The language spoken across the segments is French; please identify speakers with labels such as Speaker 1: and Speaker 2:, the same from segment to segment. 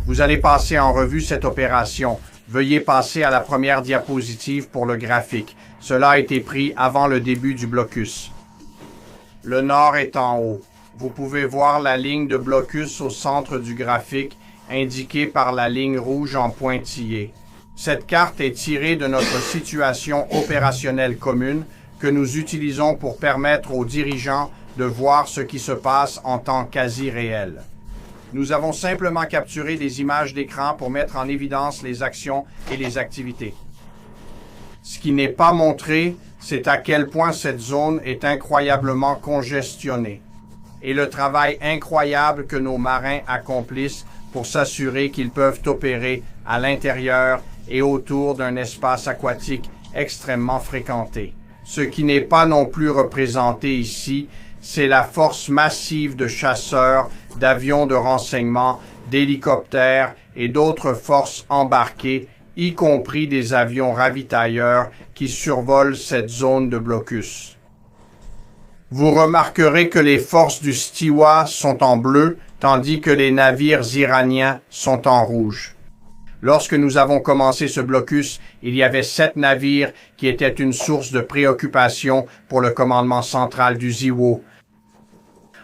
Speaker 1: Vous allez passer en revue cette opération. Veuillez passer à la première diapositive pour le graphique. Cela a été pris avant le début du blocus. Le nord est en haut. Vous pouvez voir la ligne de blocus au centre du graphique, indiquée par la ligne rouge en pointillé. Cette carte est tirée de notre situation opérationnelle commune que nous utilisons pour permettre aux dirigeants de voir ce qui se passe en temps quasi réel. Nous avons simplement capturé des images d'écran pour mettre en évidence les actions et les activités. Ce qui n'est pas montré, c'est à quel point cette zone est incroyablement congestionnée et le travail incroyable que nos marins accomplissent pour s'assurer qu'ils peuvent opérer à l'intérieur et autour d'un espace aquatique extrêmement fréquenté. Ce qui n'est pas non plus représenté ici, c'est la force massive de chasseurs, d'avions de renseignement, d'hélicoptères et d'autres forces embarquées, y compris des avions ravitailleurs qui survolent cette zone de blocus. Vous remarquerez que les forces du Stiwa sont en bleu, tandis que les navires iraniens sont en rouge. Lorsque nous avons commencé ce blocus, il y avait 7 navires qui étaient une source de préoccupation pour le commandement central du ZIWO.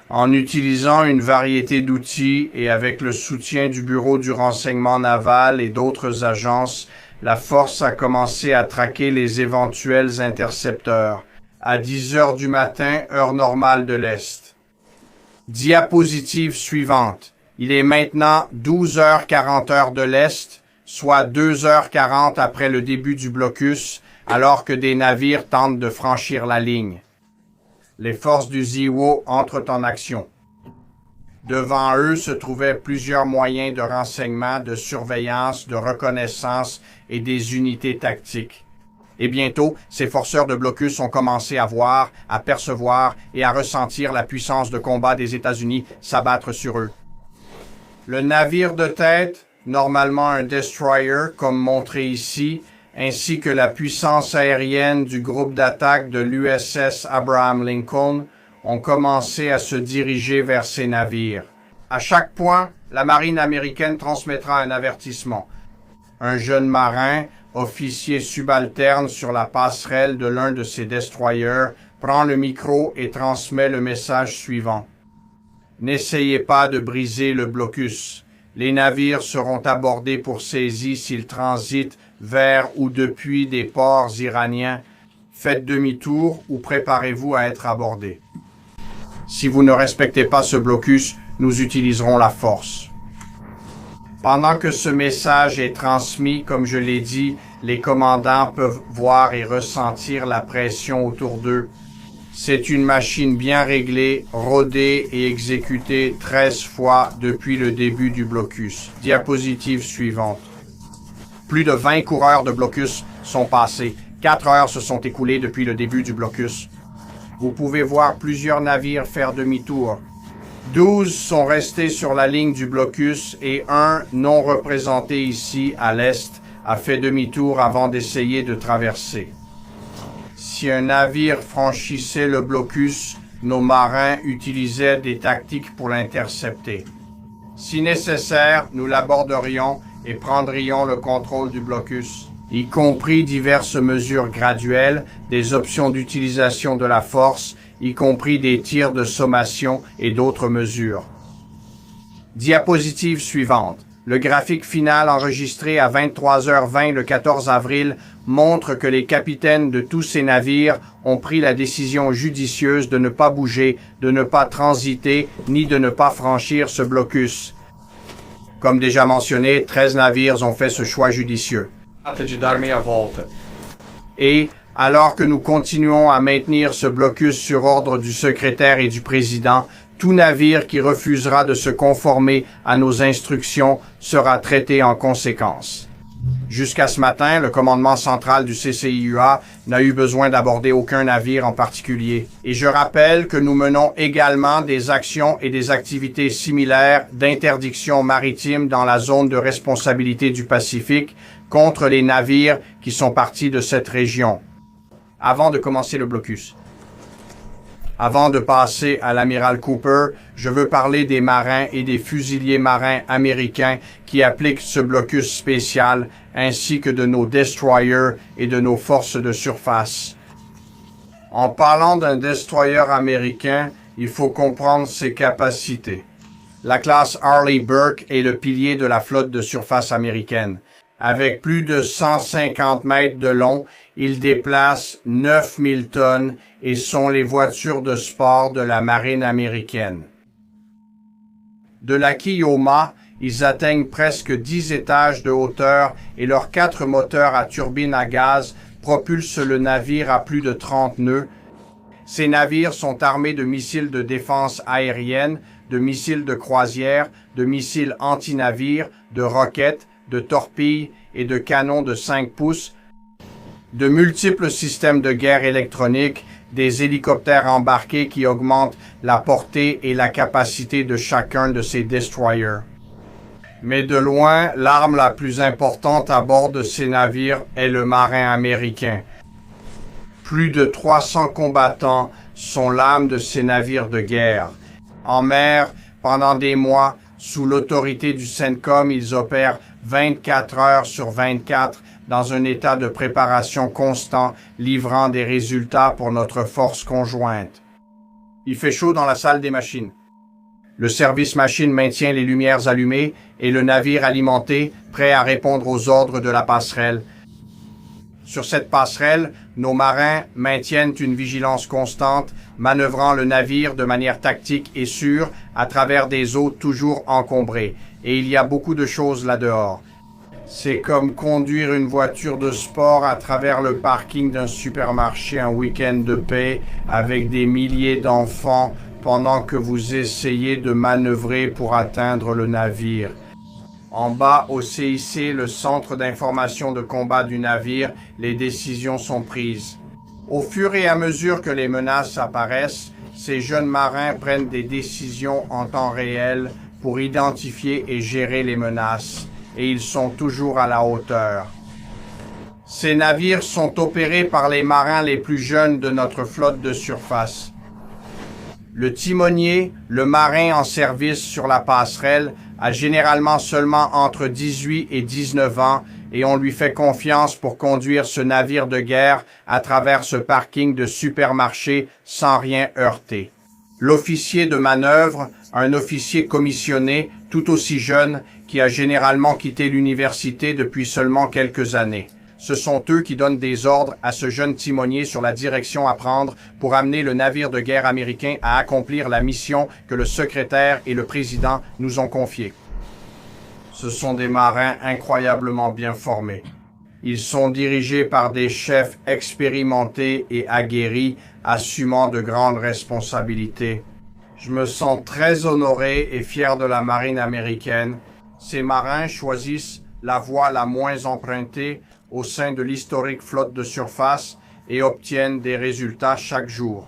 Speaker 1: En utilisant une variété d'outils et avec le soutien du Bureau du renseignement naval et d'autres agences, la force a commencé à traquer les éventuels intercepteurs à 10 heures du matin, heure normale de l'Est. Diapositive suivante. Il est maintenant 12h40 heure de l'Est, soit 2h40 après le début du blocus, alors que des navires tentent de franchir la ligne. Les forces du ZIWO entrent en action. Devant eux se trouvaient plusieurs moyens de renseignement, de surveillance, de reconnaissance et des unités tactiques. Et bientôt, ces forceurs de blocus ont commencé à voir, à percevoir et à ressentir la puissance de combat des États-Unis s'abattre sur eux. Le navire de tête, normalement un destroyer comme montré ici, ainsi que la puissance aérienne du groupe d'attaque de l'USS Abraham Lincoln ont commencé à se diriger vers ces navires. À chaque point, la marine américaine transmettra un avertissement. Un jeune marin, officier subalterne sur la passerelle de l'un de ces destroyers, prend le micro et transmet le message suivant. N'essayez pas de briser le blocus. Les navires seront abordés pour saisie s'ils transitent vers ou depuis des ports iraniens. Faites demi-tour ou préparez-vous à être abordés. Si vous ne respectez pas ce blocus, nous utiliserons la force. Pendant que ce message est transmis, comme je l'ai dit, les commandants peuvent voir et ressentir la pression autour d'eux. C'est une machine bien réglée, rodée et exécutée 13 fois depuis le début du blocus. Diapositive suivante. Plus de 20 coureurs de blocus sont passés. 4 heures se sont écoulées depuis le début du blocus. Vous pouvez voir plusieurs navires faire demi-tour. 12 sont restés sur la ligne du blocus et un, non représenté ici à l'est, a fait demi-tour avant d'essayer de traverser. Si un navire franchissait le blocus, nos marins utilisaient des tactiques pour l'intercepter. Si nécessaire, nous l'aborderions et prendrions le contrôle du blocus, y compris diverses mesures graduelles, des options d'utilisation de la force, y compris des tirs de sommation et d'autres mesures. Diapositive suivante. Le graphique final enregistré à 23h20 le 14 avril montre que les capitaines de tous ces navires ont pris la décision judicieuse de ne pas bouger, de ne pas transiter, ni de ne pas franchir ce blocus. Comme déjà mentionné, 13 navires ont fait ce choix judicieux. Et, alors que nous continuons à maintenir ce blocus sur ordre du secrétaire et du président, tout navire qui refusera de se conformer à nos instructions sera traité en conséquence. Jusqu'à ce matin, le commandement central du CCIUA n'a eu besoin d'aborder aucun navire en particulier. Et je rappelle que nous menons également des actions et des activités similaires d'interdiction maritime dans la zone de responsabilité du Pacifique contre les navires qui sont partis de cette région. Avant de commencer le blocus. Avant de passer à l'amiral Cooper, je veux parler des marins et des fusiliers marins américains qui appliquent ce blocus spécial, ainsi que de nos destroyers et de nos forces de surface. En parlant d'un destroyer américain, il faut comprendre ses capacités. La classe Arleigh Burke est le pilier de la flotte de surface américaine. Avec plus de 150 mètres de long, ils déplacent 9000 tonnes et sont les voitures de sport de la marine américaine. De la quille au mât, ils atteignent presque 10 étages de hauteur et leurs 4 moteurs à turbine à gaz propulsent le navire à plus de 30 nœuds. Ces navires sont armés de missiles de défense aérienne, de missiles de croisière, de missiles anti-navires, de roquettes, de torpilles et de canons de 5 pouces, de multiples systèmes de guerre électroniques, des hélicoptères embarqués qui augmentent la portée et la capacité de chacun de ces destroyers. Mais de loin, l'arme la plus importante à bord de ces navires est le marin américain. Plus de 300 combattants sont l'âme de ces navires de guerre. En mer, pendant des mois, sous l'autorité du CENTCOM, ils opèrent 24 heures sur 24 dans un état de préparation constant, livrant des résultats pour notre force conjointe. Il fait chaud dans la salle des machines. Le service machine maintient les lumières allumées et le navire alimenté, prêt à répondre aux ordres de la passerelle. Sur cette passerelle, nos marins maintiennent une vigilance constante, manœuvrant le navire de manière tactique et sûre à travers des eaux toujours encombrées. Et il y a beaucoup de choses là-dehors. C'est comme conduire une voiture de sport à travers le parking d'un supermarché un week-end de paix avec des milliers d'enfants pendant que vous essayez de manœuvrer pour atteindre le navire. En bas, au CIC, le centre d'information de combat du navire, les décisions sont prises. Au fur et à mesure que les menaces apparaissent, ces jeunes marins prennent des décisions en temps réel pour identifier et gérer les menaces, et ils sont toujours à la hauteur. Ces navires sont opérés par les marins les plus jeunes de notre flotte de surface. Le timonier, le marin en service sur la passerelle, a généralement seulement entre 18 et 19 ans et on lui fait confiance pour conduire ce navire de guerre à travers ce parking de supermarché sans rien heurter. L'officier de manœuvre, un officier commissionné tout aussi jeune qui a généralement quitté l'université depuis seulement quelques années. Ce sont eux qui donnent des ordres à ce jeune timonier sur la direction à prendre pour amener le navire de guerre américain à accomplir la mission que le secrétaire et le président nous ont confiée. Ce sont des marins incroyablement bien formés. Ils sont dirigés par des chefs expérimentés et aguerris, assumant de grandes responsabilités. Je me sens très honoré et fier de la marine américaine. Ces marins choisissent la voie la moins empruntée au sein de l'historique flotte de surface et obtiennent des résultats chaque jour.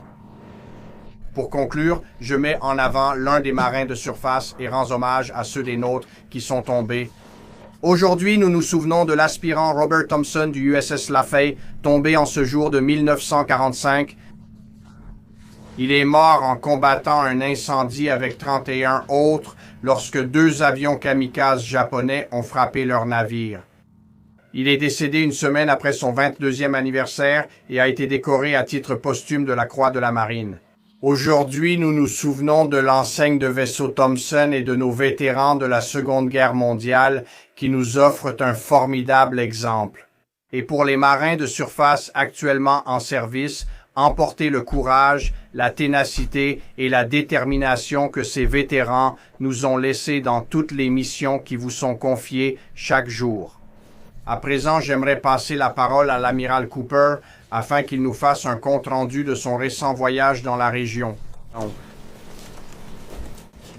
Speaker 1: Pour conclure, je mets en avant l'un des marins de surface et rends hommage à ceux des nôtres qui sont tombés. Aujourd'hui, nous nous souvenons de l'aspirant Robert Thompson du USS Lafay, tombé en ce jour de 1945. Il est mort en combattant un incendie avec 31 autres lorsque 2 avions kamikazes japonais ont frappé leur navire. Il est décédé une semaine après son 22e anniversaire et a été décoré à titre posthume de la Croix de la Marine. Aujourd'hui, nous nous souvenons de l'enseigne de vaisseau Thompson et de nos vétérans de la Seconde Guerre mondiale qui nous offrent un formidable exemple. Et pour les marins de surface actuellement en service, emportez le courage, la ténacité et la détermination que ces vétérans nous ont laissés dans toutes les missions qui vous sont confiées chaque jour. À présent, j'aimerais passer la parole à l'amiral Cooper afin qu'il nous fasse un compte-rendu de son récent voyage dans la région.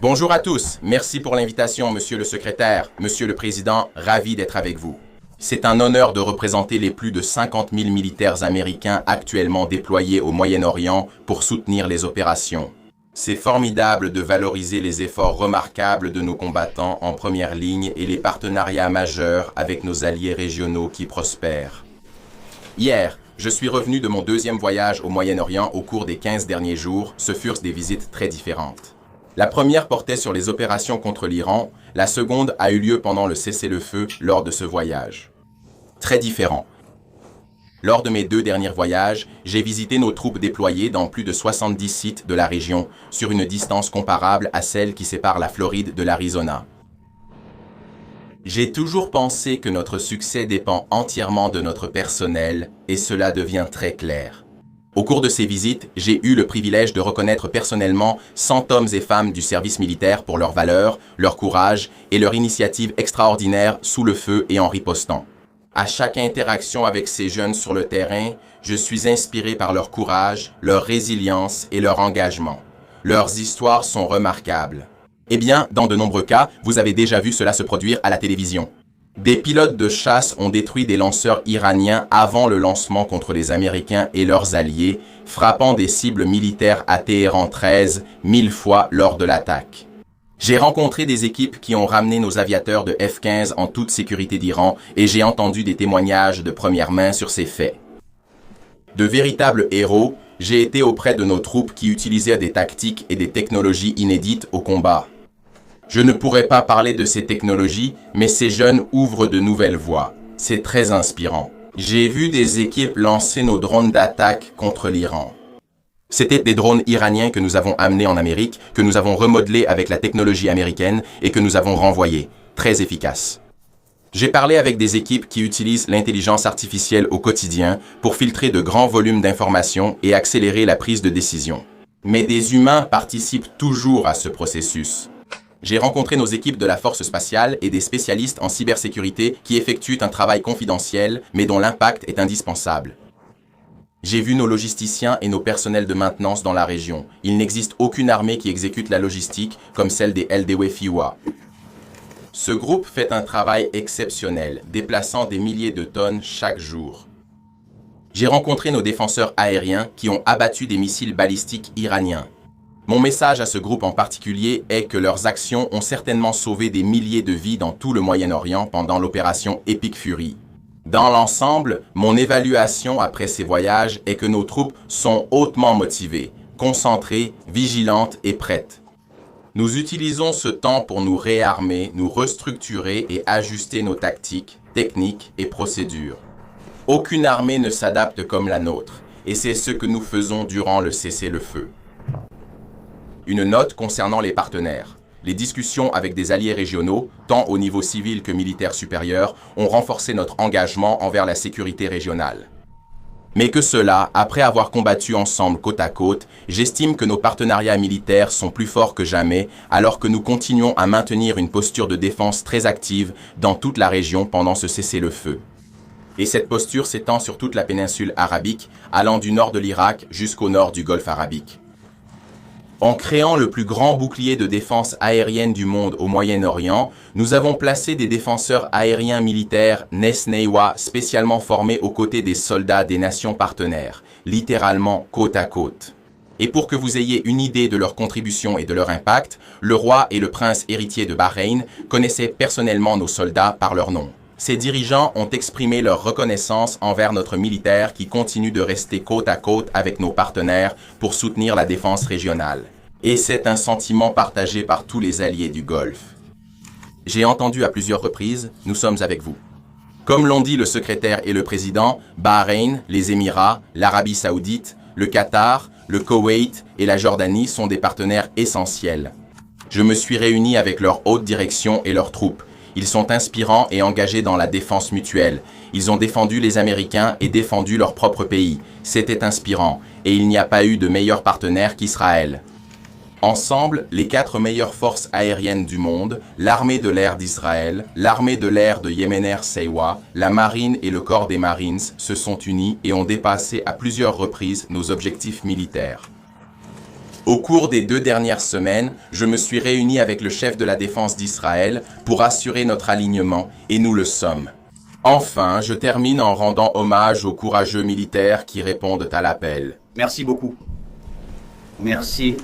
Speaker 2: Bonjour à tous. Merci pour l'invitation, Monsieur le Secrétaire. Monsieur le Président, ravi d'être avec vous. C'est un honneur de représenter les plus de 50 000 militaires américains actuellement déployés au Moyen-Orient pour soutenir les opérations. C'est formidable de valoriser les efforts remarquables de nos combattants en première ligne et les partenariats majeurs avec nos alliés régionaux qui prospèrent. Hier, Je suis revenu de mon deuxième voyage au Moyen-Orient au cours des 15 derniers jours. Ce furent des visites très différentes. La première portait sur les opérations contre l'Iran, la seconde a eu lieu pendant le cessez-le-feu lors de ce voyage. Très différent. Lors de mes 2 derniers voyages, j'ai visité nos troupes déployées dans plus de 70 sites de la région, sur une distance comparable à celle qui sépare la Floride de l'Arizona. J'ai toujours pensé que notre succès dépend entièrement de notre personnel, et cela devient très clair. Au cours de ces visites, j'ai eu le privilège de reconnaître personnellement 100 hommes et femmes du service militaire pour leurs valeurs, leur courage et leur initiative extraordinaire sous le feu et en ripostant. À chaque interaction avec ces jeunes sur le terrain, je suis inspiré par leur courage, leur résilience et leur engagement. Leurs histoires sont remarquables. Eh bien, dans de nombreux cas, vous avez déjà vu cela se produire à la télévision. Des pilotes de chasse ont détruit des lanceurs iraniens avant le lancement contre les Américains et leurs alliés, frappant des cibles militaires à Téhéran 13 000 fois lors de l'attaque. J'ai rencontré des équipes qui ont ramené nos aviateurs de F-15 en toute sécurité d'Iran et j'ai entendu des témoignages de première main sur ces faits. De véritables héros, j'ai été auprès de nos troupes qui utilisaient des tactiques et des technologies inédites au combat. Je ne pourrais pas parler de ces technologies, mais ces jeunes ouvrent de nouvelles voies. C'est très inspirant. J'ai vu des équipes lancer nos drones d'attaque contre l'Iran. C'étaient des drones iraniens que nous avons amenés en Amérique, que nous avons remodelés avec la technologie américaine et que nous avons renvoyés. Très efficaces. J'ai parlé avec des équipes qui utilisent l'intelligence artificielle au quotidien pour filtrer de grands volumes d'informations et accélérer la prise de décision. Mais des humains participent toujours à ce processus. J'ai rencontré nos équipes de la force spatiale et des spécialistes en cybersécurité qui effectuent un travail confidentiel, mais dont l'impact est indispensable. J'ai vu nos logisticiens et nos personnels de maintenance dans la région. Il n'existe aucune armée qui exécute la logistique comme celle des LDW-FIWA. Ce groupe fait un travail exceptionnel, déplaçant des milliers de tonnes chaque jour. J'ai rencontré nos défenseurs aériens qui ont abattu des missiles balistiques iraniens. Mon message à ce groupe en particulier est que leurs actions ont certainement sauvé des milliers de vies dans tout le Moyen-Orient pendant l'opération Epic Fury. Dans l'ensemble, mon évaluation après ces voyages est que nos troupes sont hautement motivées, concentrées, vigilantes et prêtes. Nous utilisons ce temps pour nous réarmer, nous restructurer et ajuster nos tactiques, techniques et procédures. Aucune armée ne s'adapte comme la nôtre, et c'est ce que nous faisons durant le cessez-le-feu. Une note concernant les partenaires. Les discussions avec des alliés régionaux, tant au niveau civil que militaire supérieur, ont renforcé notre engagement envers la sécurité régionale. Mais que cela, après avoir combattu ensemble côte à côte, j'estime que nos partenariats militaires sont plus forts que jamais, alors que nous continuons à maintenir une posture de défense très active dans toute la région pendant ce cessez-le-feu. Et cette posture s'étend sur toute la péninsule arabique, allant du nord de l'Irak jusqu'au nord du Golfe arabique. En créant le plus grand bouclier de défense aérienne du monde au Moyen-Orient, nous avons placé des défenseurs aériens militaires Nesnewa spécialement formés aux côtés des soldats des nations partenaires, littéralement côte à côte. Et pour que vous ayez une idée de leur contribution et de leur impact, le roi et le prince héritier de Bahreïn connaissaient personnellement nos soldats par leur nom. Ces dirigeants ont exprimé leur reconnaissance envers notre militaire qui continue de rester côte à côte avec nos partenaires pour soutenir la défense régionale. Et c'est un sentiment partagé par tous les alliés du Golfe. J'ai entendu à plusieurs reprises, nous sommes avec vous. Comme l'ont dit le secrétaire et le président, Bahreïn, les Émirats, l'Arabie Saoudite, le Qatar, le Koweït et la Jordanie sont des partenaires essentiels. Je me suis réuni avec leur haute direction et leurs troupes. Ils sont inspirants et engagés dans la défense mutuelle. Ils ont défendu les Américains et défendu leur propre pays. C'était inspirant, et il n'y a pas eu de meilleur partenaire qu'Israël. Ensemble, les 4 meilleures forces aériennes du monde, l'armée de l'air d'Israël, l'armée de l'air de Yemen Air Sewa, la marine et le corps des Marines se sont unis et ont dépassé à plusieurs reprises nos objectifs militaires. Au cours des 2 dernières semaines, je me suis réuni avec le chef de la défense d'Israël pour assurer notre alignement, et nous le sommes. Enfin, je termine en rendant hommage aux courageux militaires qui répondent à l'appel.
Speaker 1: Merci beaucoup. Merci.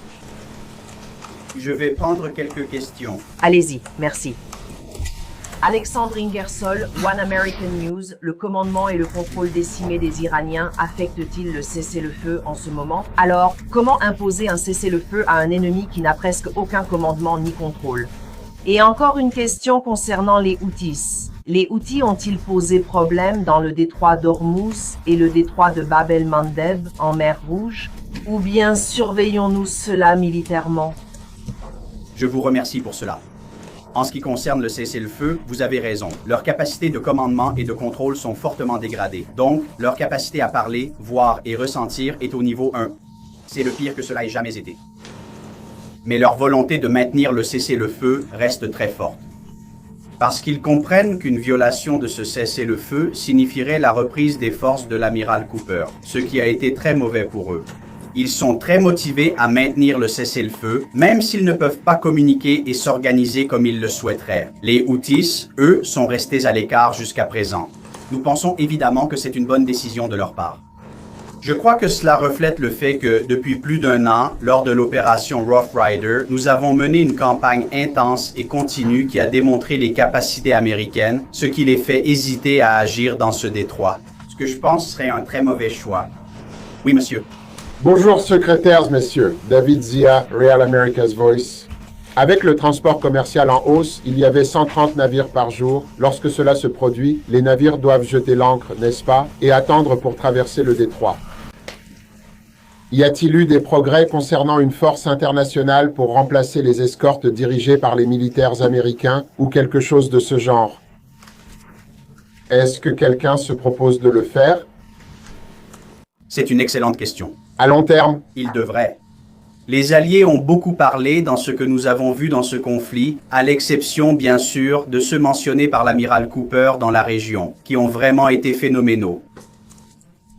Speaker 1: Je vais prendre quelques questions.
Speaker 3: Allez-y, merci. Alexandre Ingersoll, One American News, le commandement et le contrôle décimé des Iraniens affectent-ils le cessez-le-feu en ce moment? Alors, comment imposer un cessez-le-feu à un ennemi qui n'a presque aucun commandement ni contrôle? Et encore une question concernant les Houthis. Les Houthis ont-ils posé problème dans le détroit d'Ormuz et le détroit de Bab el-Mandeb en mer Rouge? Ou bien surveillons-nous cela militairement?
Speaker 4: Je vous remercie pour cela. En ce qui concerne le cessez-le-feu, vous avez raison. Leurs capacités de commandement et de contrôle sont fortement dégradées. Donc, leur capacité à parler, voir et ressentir est au niveau 1. C'est le pire que cela ait jamais été. Mais leur volonté de maintenir le cessez-le-feu reste très forte. Parce qu'ils comprennent qu'une violation de ce cessez-le-feu signifierait la reprise des forces de l'amiral Cooper, ce qui a été très mauvais pour eux. Ils sont très motivés à maintenir le cessez-le-feu, même s'ils ne peuvent pas communiquer et s'organiser comme ils le souhaiteraient. Les Houthis, eux, sont restés à l'écart jusqu'à présent. Nous pensons évidemment que c'est une bonne décision de leur part. Je crois que cela reflète le fait que, depuis plus d'1 an, lors de l'opération Rough Rider, nous avons mené une campagne intense et continue qui a démontré les capacités américaines, ce qui les fait hésiter à agir dans ce détroit. Ce que je pense serait un très mauvais choix. Oui, monsieur.
Speaker 5: Bonjour secrétaires, messieurs. David Zia, Real America's Voice. Avec le transport commercial en hausse, il y avait 130 navires par jour. Lorsque cela se produit, les navires doivent jeter l'ancre, n'est-ce pas, et attendre pour traverser le détroit. Y a-t-il eu des progrès concernant une force internationale pour remplacer les escortes dirigées par les militaires américains ou quelque chose de ce genre? Est-ce que quelqu'un se propose de le faire?
Speaker 4: C'est une excellente question.
Speaker 5: À long terme,
Speaker 4: Il devrait. Les Alliés ont beaucoup parlé dans ce que nous avons vu dans ce conflit, à l'exception, bien sûr, de ceux mentionnés par l'amiral Cooper dans la région, qui ont vraiment été phénoménaux.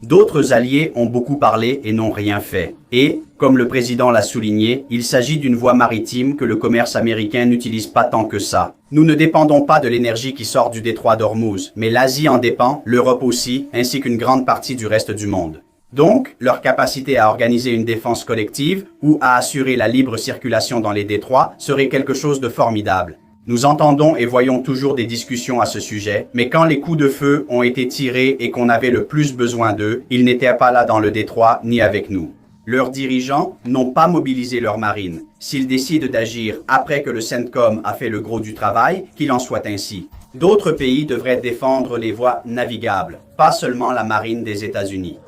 Speaker 4: D'autres alliés ont beaucoup parlé et n'ont rien fait. Et, comme le président l'a souligné, il s'agit d'une voie maritime que le commerce américain n'utilise pas tant que ça. Nous ne dépendons pas de l'énergie qui sort du détroit d'Ormuz, mais l'Asie en dépend, l'Europe aussi, ainsi qu'une grande partie du reste du monde. Donc, leur capacité à organiser une défense collective ou à assurer la libre circulation dans les détroits serait quelque chose de formidable. Nous entendons et voyons toujours des discussions à ce sujet, mais quand les coups de feu ont été tirés et qu'on avait le plus besoin d'eux, ils n'étaient pas là dans le détroit ni avec nous. Leurs dirigeants n'ont pas mobilisé leur marine. S'ils décident d'agir après que le CENTCOM a fait le gros du travail, qu'il en soit ainsi. D'autres pays devraient défendre les voies navigables, pas seulement la marine des États-Unis.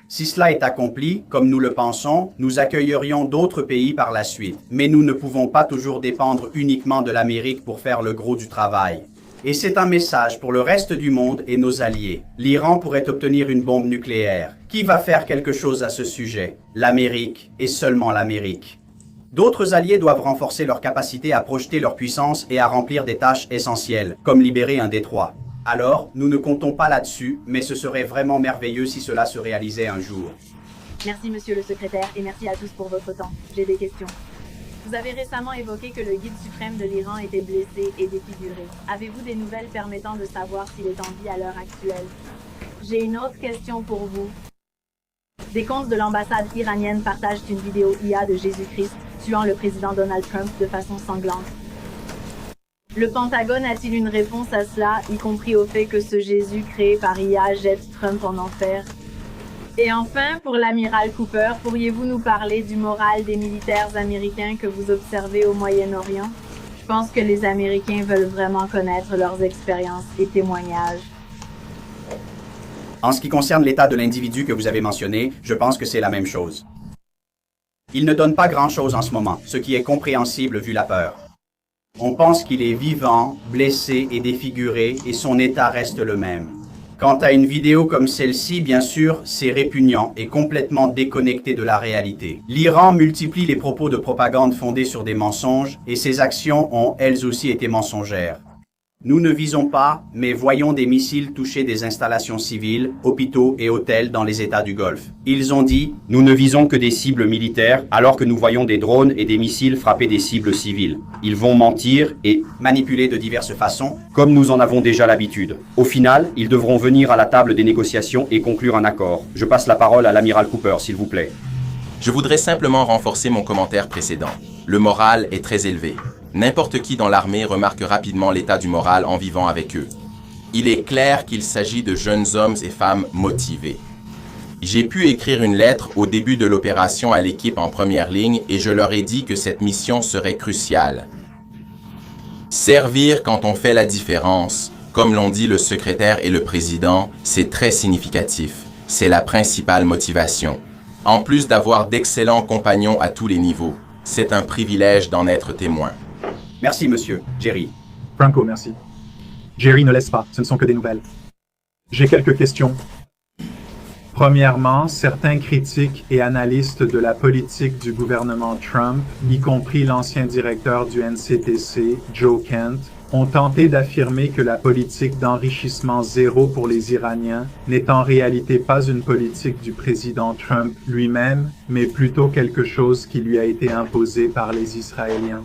Speaker 4: Si cela est accompli, comme nous le pensons, nous accueillerions d'autres pays par la suite. Mais nous ne pouvons pas toujours dépendre uniquement de l'Amérique pour faire le gros du travail. Et c'est un message pour le reste du monde et nos alliés. L'Iran pourrait obtenir une bombe nucléaire. Qui va faire quelque chose à ce sujet? L'Amérique, et seulement l'Amérique. D'autres alliés doivent renforcer leur capacité à projeter leur puissance et à remplir des tâches essentielles, comme libérer un détroit. Alors, nous ne comptons pas là-dessus, mais ce serait vraiment merveilleux si cela se réalisait un jour.
Speaker 6: Merci monsieur le secrétaire et merci à tous pour votre temps. J'ai des questions. Vous avez récemment évoqué que le guide suprême de l'Iran était blessé et défiguré. Avez-vous des nouvelles permettant de savoir s'il est en vie à l'heure actuelle? J'ai une autre question pour vous. Des comptes de l'ambassade iranienne partagent une vidéo IA de Jésus-Christ tuant le président Donald Trump de façon sanglante. Le Pentagone a-t-il une réponse à cela, y compris au fait que ce Jésus créé par IA jette Trump en enfer? Et enfin, pour l'amiral Cooper, pourriez-vous nous parler du moral des militaires américains que vous observez au Moyen-Orient? Je pense que les Américains veulent vraiment connaître leurs expériences et témoignages.
Speaker 4: En ce qui concerne l'état de l'individu que vous avez mentionné, je pense que c'est la même chose. Il ne donne pas grand-chose en ce moment, ce qui est compréhensible vu la peur. On pense qu'il est vivant, blessé et défiguré, et son état reste le même. Quant à une vidéo comme celle-ci, bien sûr, c'est répugnant et complètement déconnecté de la réalité. L'Iran multiplie les propos de propagande fondés sur des mensonges, et ses actions ont elles aussi été mensongères. Nous ne visons pas, mais voyons des missiles toucher des installations civiles, hôpitaux et hôtels dans les États du Golfe. Ils ont dit « Nous ne visons que des cibles militaires, alors que nous voyons des drones et des missiles frapper des cibles civiles. » Ils vont mentir et manipuler de diverses façons, comme nous en avons déjà l'habitude. Au final, ils devront venir à la table des négociations et conclure un accord. Je passe la parole à l'amiral Cooper, s'il vous plaît.
Speaker 2: Je voudrais simplement renforcer mon commentaire précédent. Le moral est très élevé. N'importe qui dans l'armée remarque rapidement l'état du moral en vivant avec eux. Il est clair qu'il s'agit de jeunes hommes et femmes motivés. J'ai pu écrire une lettre au début de l'opération à l'équipe en première ligne et je leur ai dit que cette mission serait cruciale. Servir quand on fait la différence, comme l'ont dit le secrétaire et le président, c'est très significatif. C'est la principale motivation. En plus d'avoir d'excellents compagnons à tous les niveaux, c'est un privilège d'en être témoin.
Speaker 4: Merci, monsieur. Jerry.
Speaker 7: Franco, merci. Jerry ne laisse pas, ce ne sont que des nouvelles. J'ai quelques questions. Premièrement, certains critiques et analystes de la politique du gouvernement Trump, y compris l'ancien directeur du NCTC, Joe Kent, ont tenté d'affirmer que la politique d'enrichissement zéro pour les Iraniens n'est en réalité pas une politique du président Trump lui-même, mais plutôt quelque chose qui lui a été imposé par les Israéliens.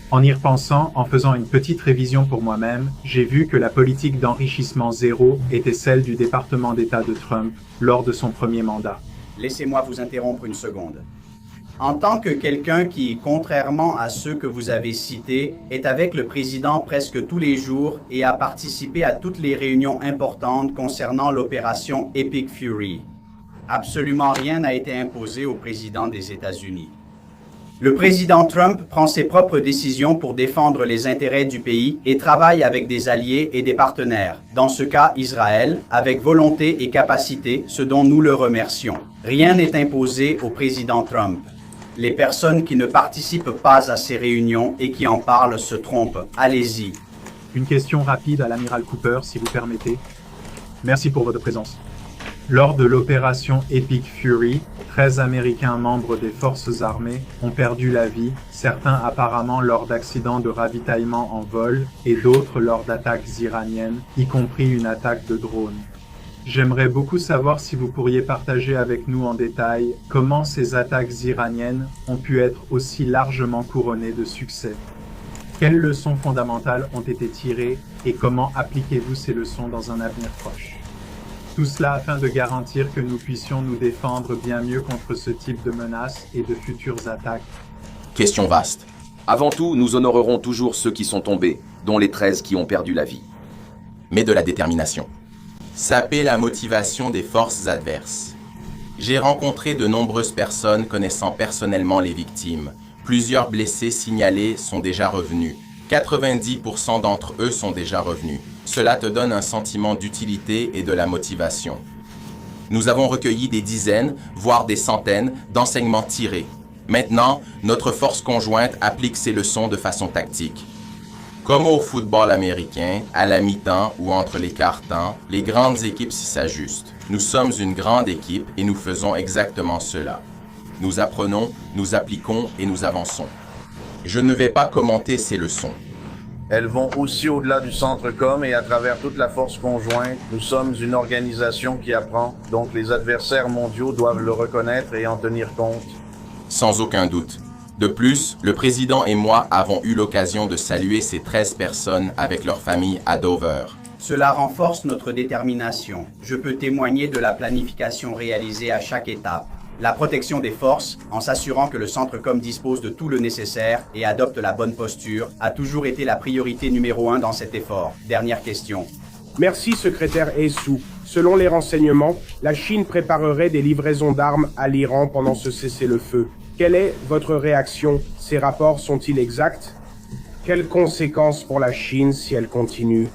Speaker 7: En y repensant, en faisant une petite révision pour moi-même, j'ai vu que la politique d'enrichissement zéro était celle du département d'État de Trump lors de son premier mandat.
Speaker 4: Laissez-moi vous interrompre une seconde. En tant que quelqu'un qui, contrairement à ceux que vous avez cités, est avec le président presque tous les jours et a participé à toutes les réunions importantes concernant l'opération Epic Fury, absolument rien n'a été imposé au président des États-Unis. Le président Trump prend ses propres décisions pour défendre les intérêts du pays et travaille avec des alliés et des partenaires, dans ce cas Israël, avec volonté et capacité, ce dont nous le remercions. Rien n'est imposé au président Trump. Les personnes qui ne participent pas à ces réunions et qui en parlent se trompent. Allez-y.
Speaker 7: Une question rapide à l'amiral Cooper, si vous permettez. Merci pour votre présence. Lors de l'opération Epic Fury, 13 Américains membres des forces armées ont perdu la vie, certains apparemment lors d'accidents de ravitaillement en vol et d'autres lors d'attaques iraniennes, y compris une attaque de drone. J'aimerais beaucoup savoir si vous pourriez partager avec nous en détail comment ces attaques iraniennes ont pu être aussi largement couronnées de succès. Quelles leçons fondamentales ont été tirées et comment appliquez-vous ces leçons dans un avenir proche? Tout cela afin de garantir que nous puissions nous défendre bien mieux contre ce type de menaces et de futures attaques.
Speaker 2: Question vaste.
Speaker 8: Avant tout, nous honorerons toujours ceux qui sont tombés, dont les 13 qui ont perdu la vie.
Speaker 2: Mais de la détermination. Saper la motivation des forces adverses. J'ai rencontré de nombreuses personnes connaissant personnellement les victimes. Plusieurs blessés signalés sont déjà revenus. 90% d'entre eux sont déjà revenus. Cela te donne un sentiment d'utilité et de la motivation. Nous avons recueilli des dizaines, voire des centaines, d'enseignements tirés. Maintenant, notre force conjointe applique ces leçons de façon tactique. Comme au football américain, à la mi-temps ou entre les quarts-temps, les grandes équipes s'ajustent. Nous sommes une grande équipe et nous faisons exactement cela. Nous apprenons, nous appliquons et nous avançons. Je ne vais pas commenter ces leçons.
Speaker 9: Elles vont aussi au-delà du Centre-Com et à travers toute la force conjointe. Nous sommes une organisation qui apprend, donc les adversaires mondiaux doivent le reconnaître et en tenir compte.
Speaker 2: Sans aucun doute. De plus, le président et moi avons eu l'occasion de saluer ces 13 personnes avec leurs familles à Dover.
Speaker 4: Cela renforce notre détermination. Je peux témoigner de la planification réalisée à chaque étape. La protection des forces, en s'assurant que le Centre-Com dispose de tout le nécessaire et adopte la bonne posture, a toujours été la priorité numéro 1 dans cet effort. Dernière question.
Speaker 10: Merci, secrétaire Hsu. Selon les renseignements, la Chine préparerait des livraisons d'armes à l'Iran pendant ce cessez-le-feu. Quelle est votre réaction? Ces rapports sont-ils exacts? Quelles conséquences pour la Chine si elle continue?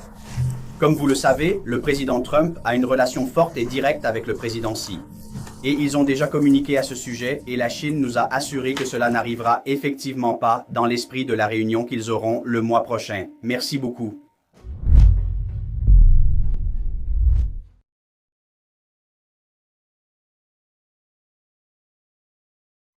Speaker 4: Comme vous le savez, le président Trump a une relation forte et directe avec le président Xi. Et ils ont déjà communiqué à ce sujet et la Chine nous a assuré que cela n'arrivera effectivement pas dans l'esprit de la réunion qu'ils auront le mois prochain. Merci beaucoup.